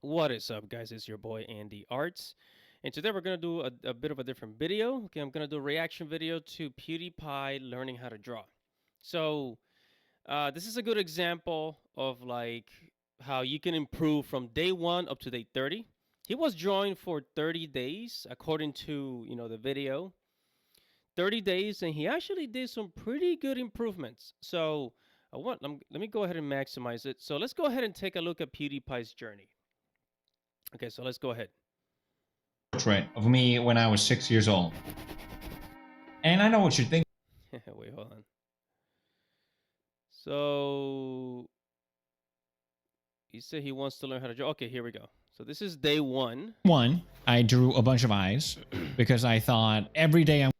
What is up, guys? It's your boy Andy Arts, and today we're gonna do a bit of a different video. Okay, I'm gonna do a reaction video to PewDiePie learning how to draw. So, this is a good example of like how you can improve from day one up to day 30. He was drawing for 30 days, according to the video. 30 days, and he actually did some pretty good improvements. So, let me go ahead and maximize it. So let's go ahead and take a look at PewDiePie's journey. Okay, so let's go ahead. Portrait of me when I was 6 years old. And I know what you're thinking. Wait, hold on. So he said he wants to learn how to draw. Okay, here we go. So this is day one. I drew a bunch of eyes because I thought every day I'm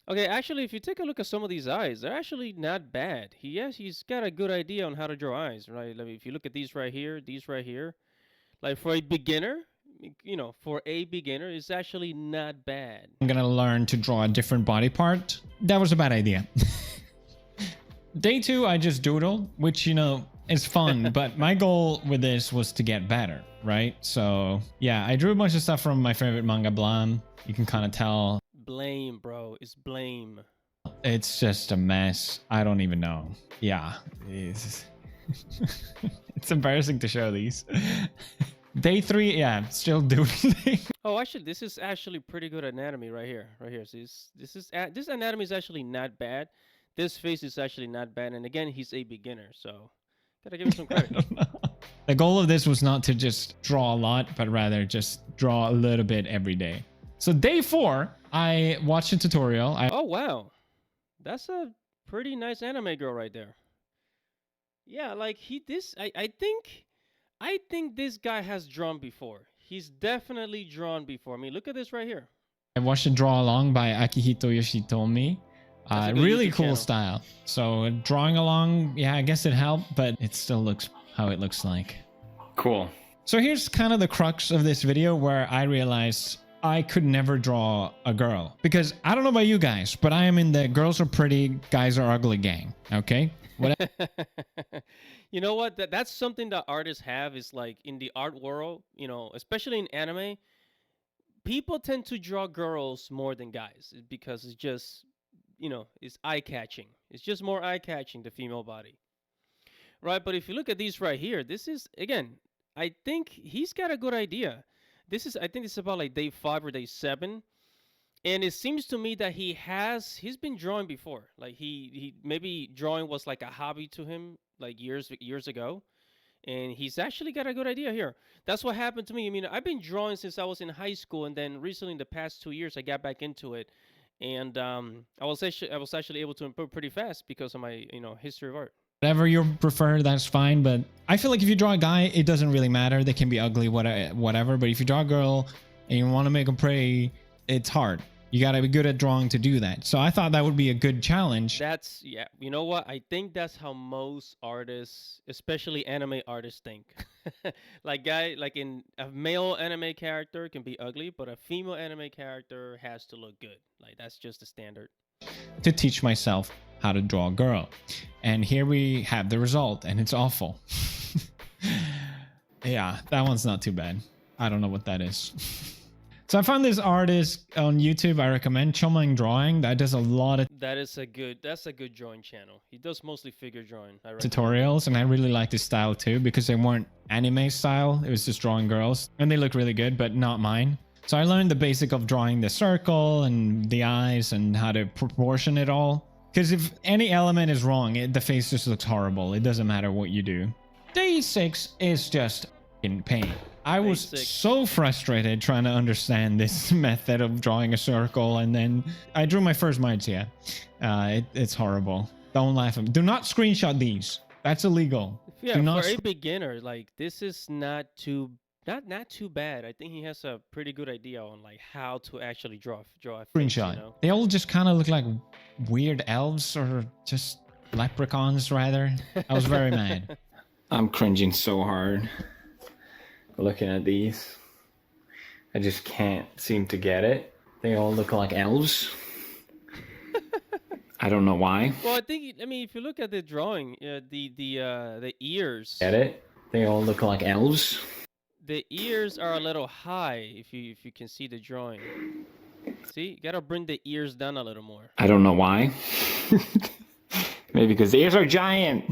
Okay, actually, if you take a look at some of these eyes, they're actually not bad. He's got a good idea on how to draw eyes, right? Like if you look at these right here, like for a beginner, it's actually not bad. gonna learn to draw a different body part. That was a bad idea. Day two, I just doodled, which, is fun, but my goal with this was to get better, right? So yeah, I drew a bunch of stuff from my favorite manga, Blam. You can kind of tell. Blame, bro. It's blame. It's just a mess. I don't even know. Yeah. It's embarrassing to show these. Day three, yeah, still doodling. Oh, actually, this is actually pretty good anatomy right here. See, this anatomy is actually not bad. This face is actually not bad, and again, he's a beginner, so gotta give him some credit. The goal of this was not to just draw a lot, but rather just draw a little bit every day. So day four, I watched a tutorial. Oh wow, that's a pretty nice anime girl right there. Yeah, like I think this guy has drawn before. He's definitely drawn before. I mean, look at this right here. I watched a draw along by Akihito Yoshitomi. Really cool style. So drawing along, yeah, I guess it helped, but it still looks how it looks like. Cool. So here's kind of the crux of this video where I realized I could never draw a girl. Because I don't know about you guys, but I am in the girls are pretty, guys are ugly gang. Okay? You know what? That's something that artists have is like in the art world, especially in anime, people tend to draw girls more than guys because it's just, it's eye-catching. It's just more eye-catching, the female body. Right? But if you look at these right here, this is, again, I think he's got a good idea. I think this is about like day 5 or day 7. And it seems to me that he's been drawing before. Like he maybe drawing was like a hobby to him like years ago. And he's actually got a good idea here. That's what happened to me. I mean, I've been drawing since I was in high school, and then recently in the past 2 years I got back into it. And I was actually able to improve pretty fast because of my, history of art. Whatever you prefer, that's fine. But I feel like if you draw a guy, it doesn't really matter. They can be ugly, whatever. But if you draw a girl and you want to make them pretty, it's hard. You got to be good at drawing to do that. So I thought that would be a good challenge. Yeah. You know what? I think that's how most artists, especially anime artists, think. like in a male anime character can be ugly, but a female anime character has to look good. Like that's just the standard. To teach myself how to draw a girl. And here we have the result, and it's awful. Yeah, that one's not too bad. I don't know what that is. So I found this artist on YouTube. I recommend Chomang Drawing. That does a lot of that's a good drawing channel. He does mostly figure drawing. Tutorials, and I really like this style too because they weren't anime style. It was just drawing girls, and they look really good, but not mine. So I learned the basic of drawing the circle and the eyes and how to proportion it all. Because if any element is wrong, the face just looks horrible. It doesn't matter what you do. Day 6 is just in pain. I was so frustrated trying to understand this method of drawing a circle, and then I drew my first mites. Yeah, it's horrible. Don't laugh at me. Do not screenshot these. That's illegal. Yeah, for a beginner, like this is not too bad. I think he has a pretty good idea on like how to actually draw a screenshot. They all just kind of look like weird elves or just leprechauns, rather. I was very mad. I'm cringing so hard looking at these. I just can't seem to get it. They all look like elves. I don't know why. Well, I mean, if you look at the drawing, the ears. Get it? They all look like elves. the ears are a little high if you can see the drawing. See, you gotta bring the ears down a little more. I don't know why. Maybe because the ears are giant.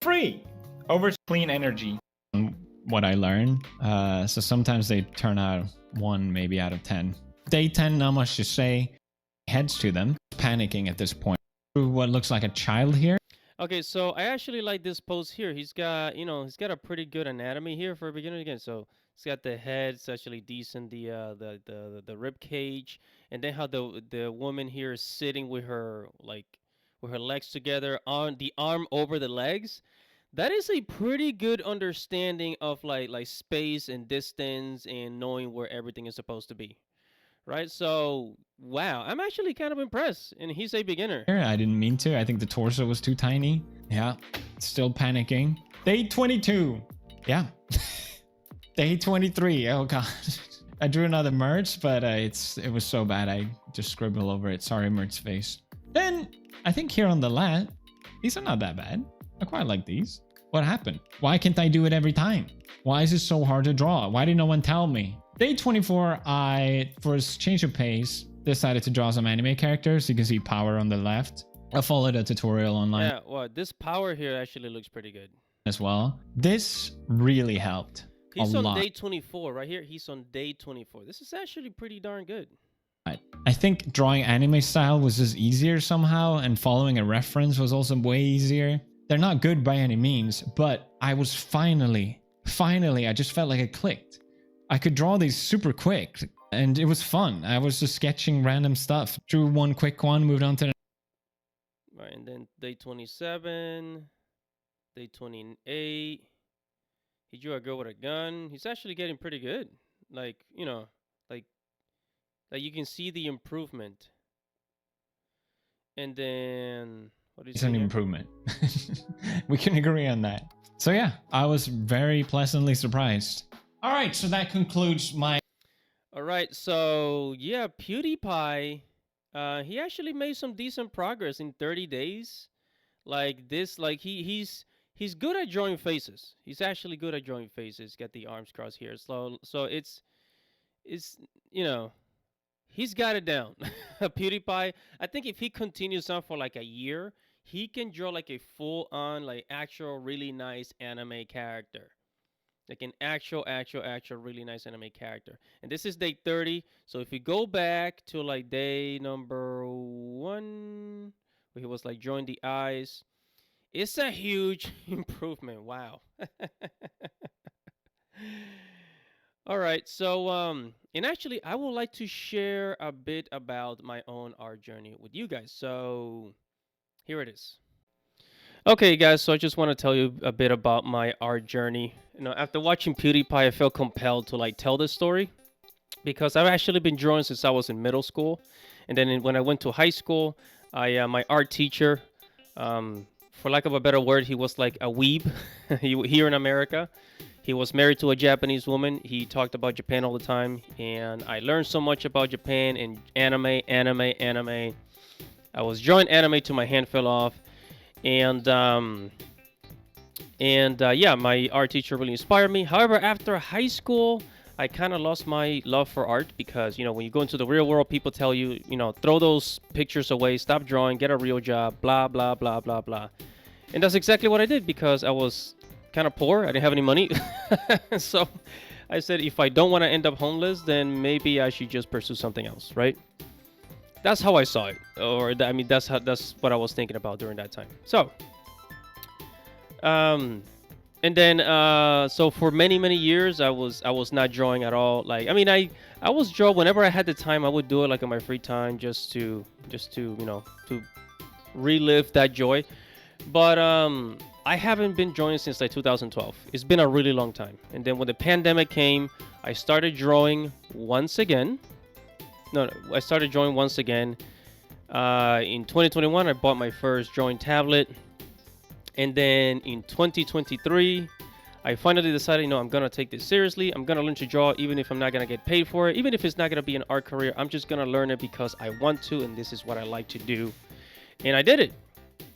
Free over clean energy. What I learned. So sometimes they turn out 1 maybe out of 10. Day 10, not much to say. Heads to them. Panicking at this point. What looks like a child here. Okay, so I actually like this pose here. He's got, he's got a pretty good anatomy here for a beginner again. So he's got the head, it's actually decent. The rib cage, and then how the woman here is sitting with her with her legs together on the arm over the legs. That is a pretty good understanding of like space and distance and knowing where everything is supposed to be. Right? So, wow, I'm actually kind of impressed. And he's a beginner. I didn't mean to. I think the torso was too tiny. Yeah, still panicking. Day 22. Yeah. Day 23. Oh, God. I drew another merch, but it was so bad I just scribbled over it. Sorry, merch face. Then, I think here on the left, these are not that bad. I quite like these. What happened? Why can't I do it every time? Why is it so hard to draw? Why did no one tell me? Day 24, I, for a change of pace, decided to draw some anime characters. You can see Power on the left. I followed a tutorial online. Yeah, well, this Power here actually looks pretty good. As well. This really helped He's a on lot. day 24. Right here, he's on day 24. This is actually pretty darn good. I think drawing anime style was just easier somehow, and following a reference was also way easier. They're not good by any means, but I was finally, I just felt like it clicked. I could draw these super quick, and it was fun. I was just sketching random stuff. Drew one quick one, moved on to the... Right, and then day 27, day 28. He drew a girl with a gun. He's actually getting pretty good. Like, like you can see the improvement. And then what is It's an here? improvement. We can agree on that. So yeah, I was very pleasantly surprised. All right, so that concludes my... All right, so yeah, PewDiePie, he actually made some decent progress in 30 days. Like this, like he's good at drawing faces. He's actually good at drawing faces. Get the arms crossed here. So it's he's got it down. PewDiePie, I think if he continues on for like a year, he can draw like a full-on, like actual really nice anime character. Like an actual really nice anime character. And this is day 30. So if you go back to like day number 1, where he was like drawing the eyes, it's a huge improvement. Wow. All right. So and actually I would like to share a bit about my own art journey with you guys. So here it is. Okay, guys, so I just want to tell you a bit about my art journey. After watching PewDiePie, I felt compelled to like tell this story because I've actually been drawing since I was in middle school, and then when I went to high school, my art teacher, for lack of a better word, he was like a weeb. Here in America, he was married to a Japanese woman. He talked about Japan all the time, and I learned so much about Japan and anime. I was drawing anime till my hand fell off. And yeah, my art teacher really inspired me. However, after high school, I kind of lost my love for art because, when you go into the real world, people tell you, throw those pictures away, stop drawing, get a real job, blah, blah, blah, blah, blah. And that's exactly what I did because I was kind of poor. I didn't have any money. So I said, if I don't want to end up homeless, then maybe I should just pursue something else, right? That's how I saw it, or that's what I was thinking about during that time. So, and then so for many years I was not drawing at all. Like I was draw whenever I had the time. I would do it like in my free time just to to relive that joy. But I haven't been drawing since like 2012. It's been a really long time. And then when the pandemic came, I started drawing once again. I started drawing once again. In 2021, I bought my first drawing tablet. And then in 2023, I finally decided, I'm going to take this seriously. I'm going to learn to draw even if I'm not going to get paid for it. Even if it's not going to be an art career, I'm just going to learn it because I want to, and this is what I like to do. And I did it.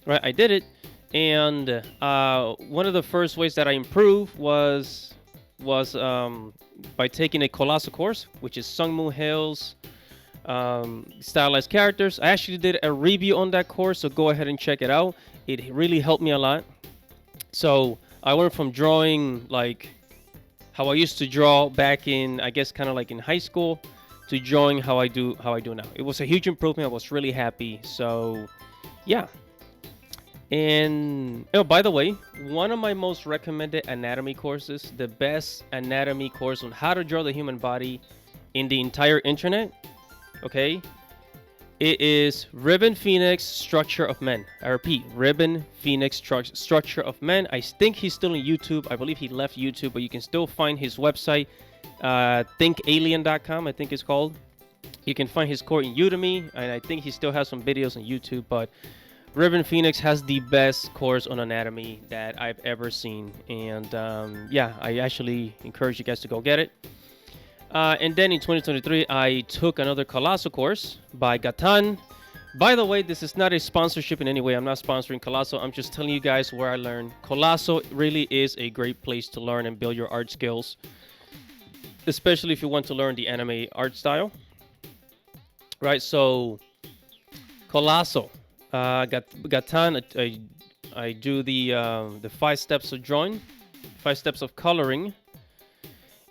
Right? I did it. And one of the first ways that I improved was by taking a Colossal course, which is Sung Moon Hill's stylized characters. I actually did a review on that course, so go ahead and check it out. It really helped me a lot. So I went from drawing like how I used to draw back in, I guess, kind of like in high school, to drawing how I do now. It was a huge improvement. I was really happy. So yeah. And oh, by the way, one of my most recommended anatomy courses, the best anatomy course on how to draw the human body in the entire internet, okay, it is Ribbon Phoenix Structure of Men. I repeat, Ribbon Phoenix Structure of Men. I think he's still on YouTube. I believe he left YouTube, but you can still find his website, thinkalien.com, I think it's called. You can find his course in Udemy, and I think he still has some videos on YouTube, but Ribbon Phoenix has the best course on anatomy that I've ever seen. And yeah, I actually encourage you guys to go get it. And then in 2023, I took another Colossal course by Gatan. By the way, this is not a sponsorship in any way. I'm not sponsoring Colossal. I'm just telling you guys where I learned. Colossal really is a great place to learn and build your art skills, especially if you want to learn the anime art style. Right, so Colossal. Gatan, I do the 5 steps of drawing, 5 steps of coloring.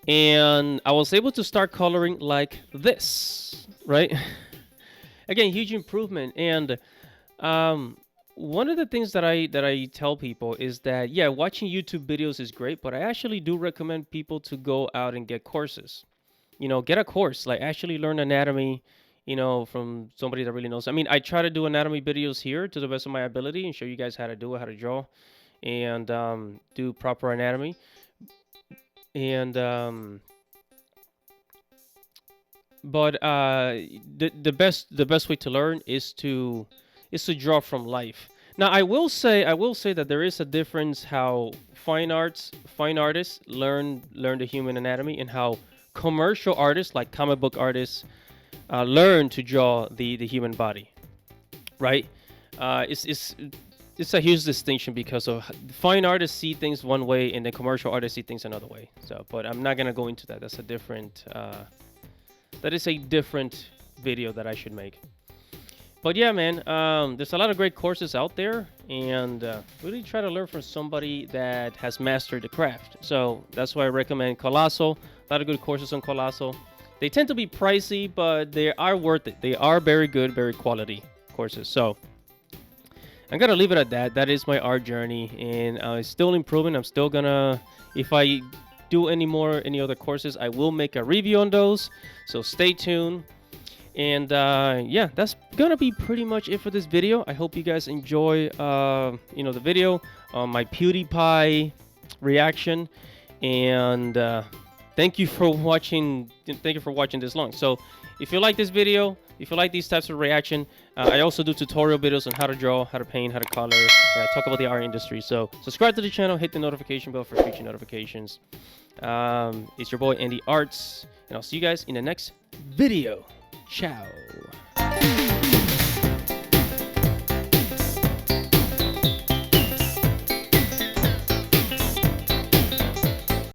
And I was able to start coloring like this, right? Again, huge improvement. And one of the things that I tell people is that, yeah, watching YouTube videos is great, but I actually do recommend people to go out and get courses. You know, get a course, like actually learn anatomy, you know, from somebody that really knows. I mean, I try to do anatomy videos here to the best of my ability and show you guys how to do it, how to draw, and do proper anatomy. And but the best way to learn is to draw from life. Now I will say that there is a difference how fine artists learn the human anatomy, and how commercial artists like comic book artists learn to draw the human body, right? It's a huge distinction, because of fine artists see things one way and the commercial artists see things another way. So, but I'm not gonna go into that. That's a different. That is a different video that I should make. But yeah, man, there's a lot of great courses out there, and really try to learn from somebody that has mastered the craft. So that's why I recommend Colossal. A lot of good courses on Colossal. They tend to be pricey, but they are worth it. They are very good, very quality courses. So I'm gonna leave it at that. That is my art journey, and it's still improving. I'm still gonna, if I do any other courses, I will make a review on those. So stay tuned. And yeah, that's gonna be pretty much it for this video. I hope you guys enjoy, the video on my PewDiePie reaction. And thank you for watching. Thank you for watching this long. So if you like this video, if you like these types of reaction, I also do tutorial videos on how to draw, how to paint, how to color, and I talk about the art industry. So subscribe to the channel, hit the notification bell for future notifications. It's your boy Andy Arts, and I'll see you guys in the next video. Ciao.